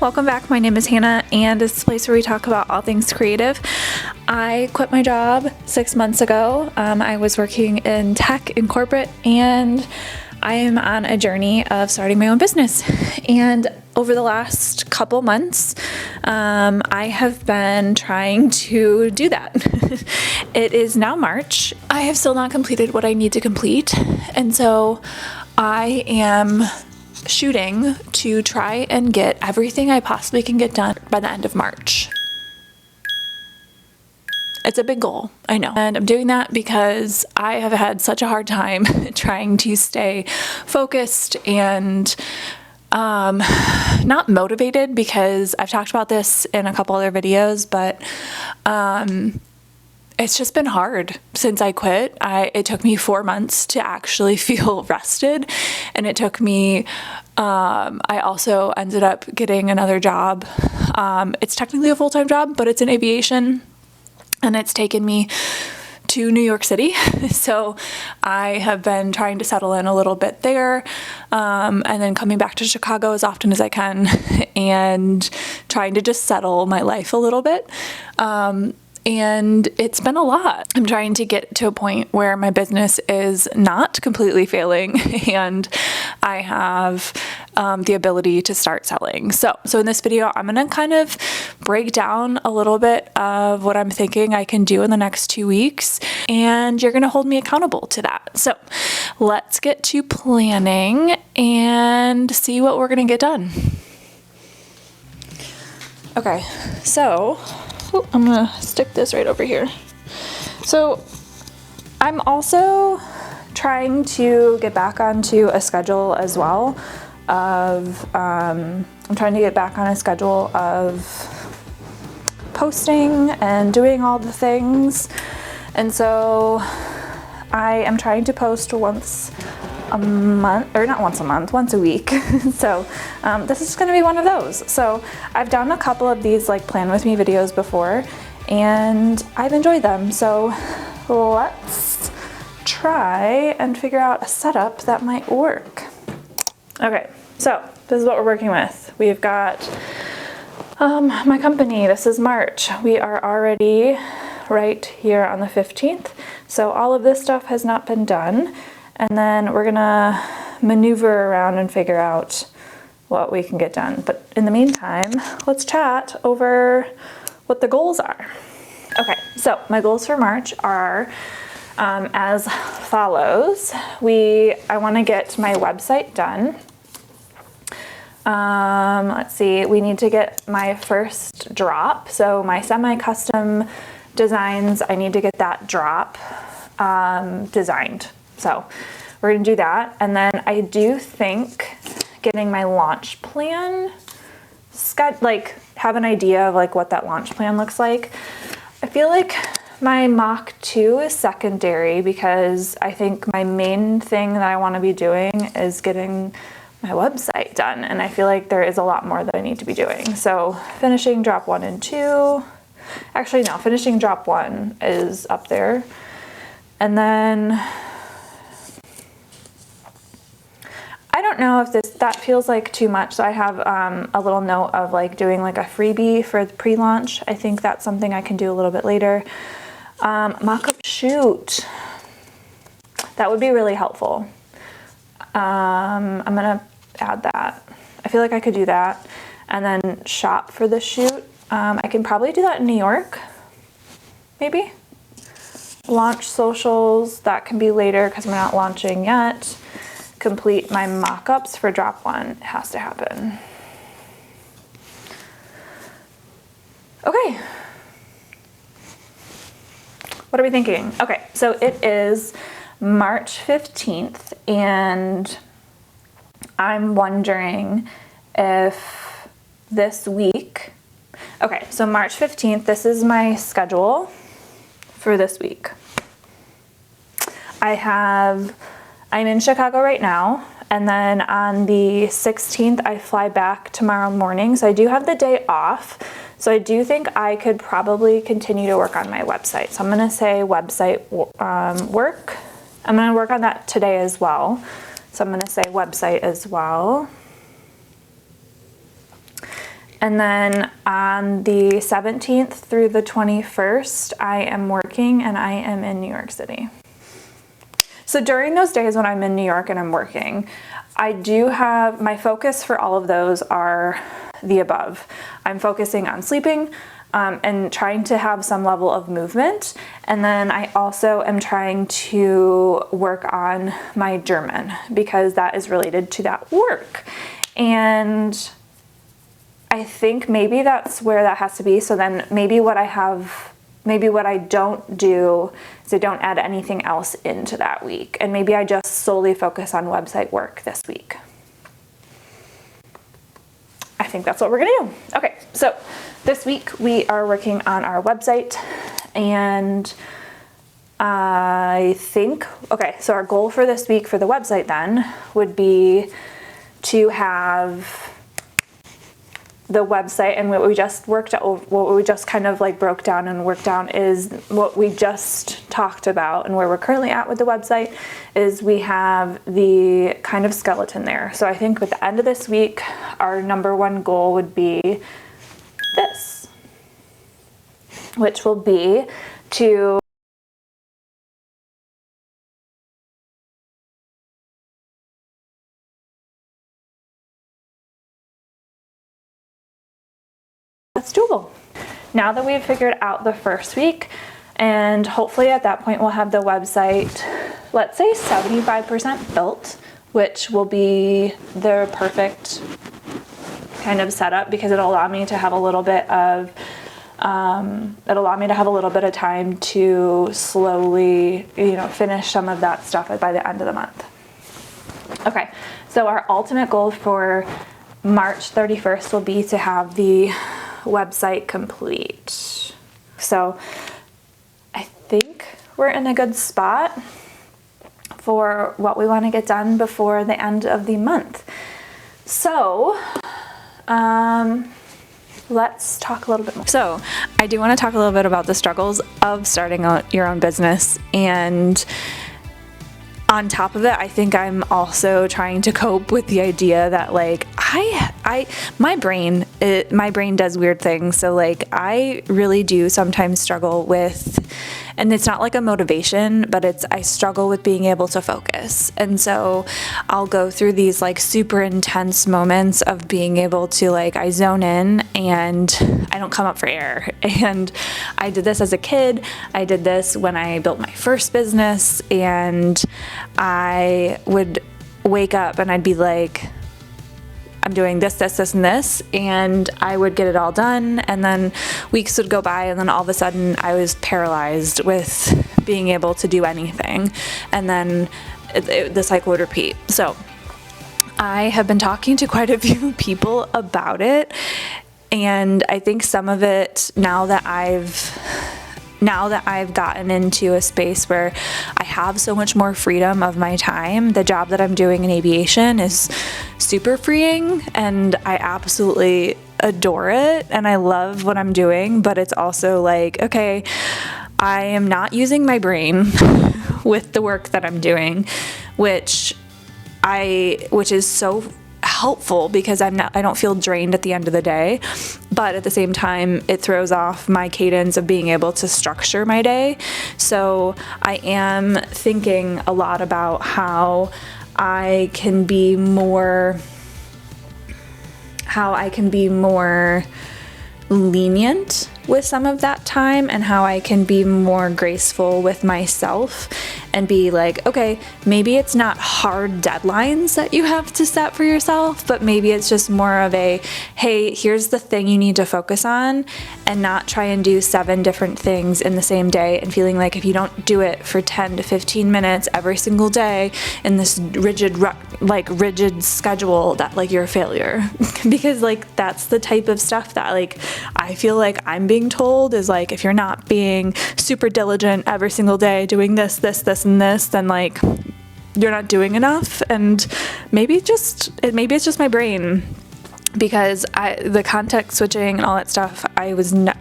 welcome back. My name is Hannah, and it's a place where we talk about all things creative. I quit my job 6 months ago. I was working in tech in corporate, and I am on a journey of starting my own business. And over the last couple months, I have been trying to do that. It is now March. I have still not completed what I need to complete, and so I am shooting to try and get everything I possibly can get done by the end of March. It's a big goal, I know. And I'm doing that because I have had such a hard time trying to stay focused and not motivated, because I've talked about this in a couple other videos, but it's just been hard since I quit. It took me 4 months to actually feel rested, and it took me, I also ended up getting another job. It's technically a full-time job, but it's in aviation, and it's taken me to New York City. So I have been trying to settle in a little bit there, and then coming back to Chicago as often as I can and trying to just settle my life a little bit. And it's been a lot. I'm trying to get to a point where my business is not completely failing and I have the ability to start selling. So in this video, I'm gonna kind of break down a little bit of what I'm thinking I can do in the next 2 weeks, and you're gonna hold me accountable to that. So let's get to planning and see what we're gonna get done. Okay, so I'm gonna stick this right over here. So I'm also trying to get back onto a schedule as well of, I'm trying to get back on a schedule of posting and doing all the things. And so I am trying to post once a month, or not once a month, once a week. So this is going to be one of those. So I've done a couple of these like plan with me videos before, and I've enjoyed them. So let's try and figure out a setup that might work. Okay, so this is what we're working with. We've got my company. This is March. We are already right here on the 15th. So all of this stuff has not been done. And then we're gonna maneuver around and figure out what we can get done. But in the meantime, let's chat over what the goals are. Okay, so my goals for March are as follows. I wanna get my website done. Let's see, we need to get my first drop. So my semi-custom designs, I need to get that drop designed. So we're gonna do that. And then I do think getting my launch plan, like have an idea of like what that launch plan looks like. I feel like my Mach 2 is secondary, because I think my main thing that I wanna be doing is getting my website done. And I feel like there is a lot more that I need to be doing. So finishing drop 1 and 2, actually no, finishing drop 1 is up there. And then I don't know if that feels like too much. So I have a little note of like doing like a freebie for the pre-launch. I think that's something I can do a little bit later. Mock-up shoot. That would be really helpful. I'm gonna add that. I feel like I could do that. And then shop for the shoot. I can probably do that in New York, maybe. Launch socials, that can be later because we're not launching yet. Complete my mock-ups for drop 1. It has to happen. Okay. What are we thinking? Okay, so it is March 15th, and I'm wondering if this week, okay, so March 15th, this is my schedule for this week. I'm in Chicago right now, and then on the 16th, I fly back tomorrow morning. So I do have the day off. So I do think I could probably continue to work on my website. So I'm gonna say website work. I'm gonna work on that today as well. So I'm gonna say website as well. And then on the 17th through the 21st, I am working and I am in New York City. So during those days when I'm in New York and I'm working, I do have, my focus for all of those are the above. I'm focusing on sleeping and trying to have some level of movement. And then I also am trying to work on my German because that is related to that work. And I think maybe that's where that has to be. So then maybe what I don't do is I don't add anything else into that week. And maybe I just solely focus on website work this week. I think that's what we're gonna do. Okay, so this week we are working on our website, and I think, okay, so our goal for this week for the website then would be to have the website, and what we just what we just kind of like broke down and worked down is what we just talked about, and where we're currently at with the website is we have the kind of skeleton there. So I think with the end of this week, our number one goal would be this, which will be to that's doable. Now that we've figured out the first week, and hopefully at that point we'll have the website, let's say 75% built, which will be the perfect kind of setup because it'll allow me to have a little bit of time to slowly, finish some of that stuff by the end of the month. Okay, so our ultimate goal for March 31st will be to have the website complete. So I think we're in a good spot for what we want to get done before the end of the month. So let's talk a little bit more. So I do want to talk a little bit about the struggles of starting your own business, and on top of it, I think I'm also trying to cope with the idea that like my brain does weird things. So like I really do sometimes struggle with, and it's not like a motivation, but I struggle with being able to focus. And so I'll go through these like super intense moments of being able to I zone in and I don't come up for air. And I did this as a kid. I did this when I built my first business, and I would wake up and I'd be like, I'm doing this, this, this, and this, and I would get it all done, and then weeks would go by, and then all of a sudden I was paralyzed with being able to do anything, and then the cycle would repeat. So I have been talking to quite a few people about it, and I think some of it, now that I've gotten into a space where I have so much more freedom of my time, the job that I'm doing in aviation is super freeing, and I absolutely adore it, and I love what I'm doing, but it's also like, okay, I am not using my brain with the work that I'm doing, which is so helpful because I don't feel drained at the end of the day, but at the same time it throws off my cadence of being able to structure my day. So I am thinking a lot about how I can be more lenient with some of that time, and how I can be more graceful with myself and be like, okay, maybe it's not hard deadlines that you have to set for yourself, but maybe it's just more of a, hey, here's the thing you need to focus on, and not try and do 7 different things in the same day, and feeling like if you don't do it for 10 to 15 minutes every single day in this rigid schedule, that like you're a failure. Because like that's the type of stuff that like I feel like I'm being told is like, if you're not being super diligent every single day doing this, and this, then like you're not doing enough. And maybe it's just my brain, because the context switching and all that stuff, I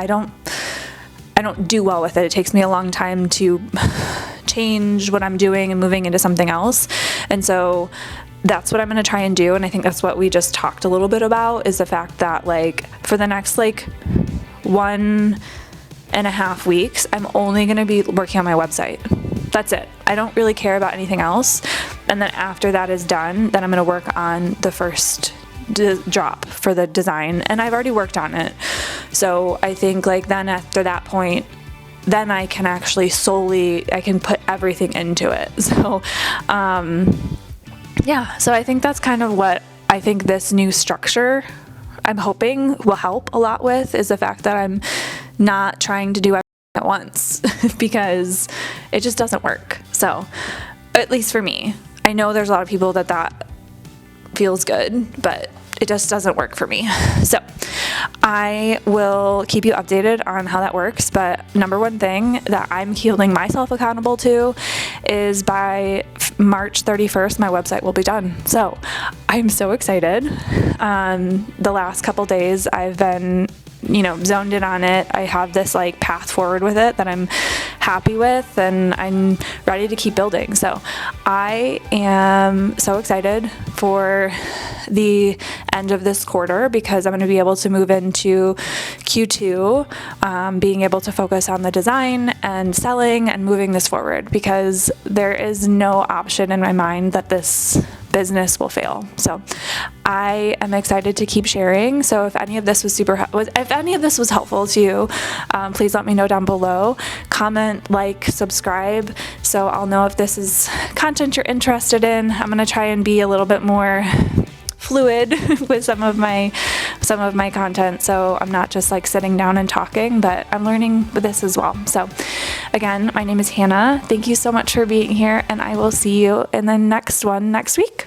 don't do well with it. It takes me a long time to change what I'm doing and moving into something else. And so that's what I'm going to try and do. And I think that's what we just talked a little bit about, is the fact that like for the next like 1.5 weeks, I'm only going to be working on my website. That's it. I don't really care about anything else. And then after that is done, then I'm going to work on the first drop for the design. And I've already worked on it. So I think like then after that point, then I can actually I can put everything into it. So, yeah, so I think that's kind of what I think this new structure I'm hoping will help a lot with, is the fact that I'm not trying to do everything at once because it just doesn't work. So, at least for me, I know there's a lot of people that feels good, but it just doesn't work for me. So I will keep you updated on how that works. But number one thing that I'm holding myself accountable to is by March 31st, my website will be done. So I'm so excited. The last couple days I've been zoned in on it. I have this like path forward with it that I'm happy with, and I'm ready to keep building. So I am so excited for the end of this quarter, because I'm going to be able to move into Q2, being able to focus on the design and selling and moving this forward, because there is no option in my mind that this business will fail. So I am excited to keep sharing. So if any of this was helpful to you, please let me know down below. Comment, like, subscribe, so I'll know if this is content you're interested in. I'm going to try and be a little bit more fluid with some of my content, so I'm not just like sitting down and talking, but I'm learning with this as well. So again, my name is Hannah. Thank you so much for being here, and I will see you in the next one next week.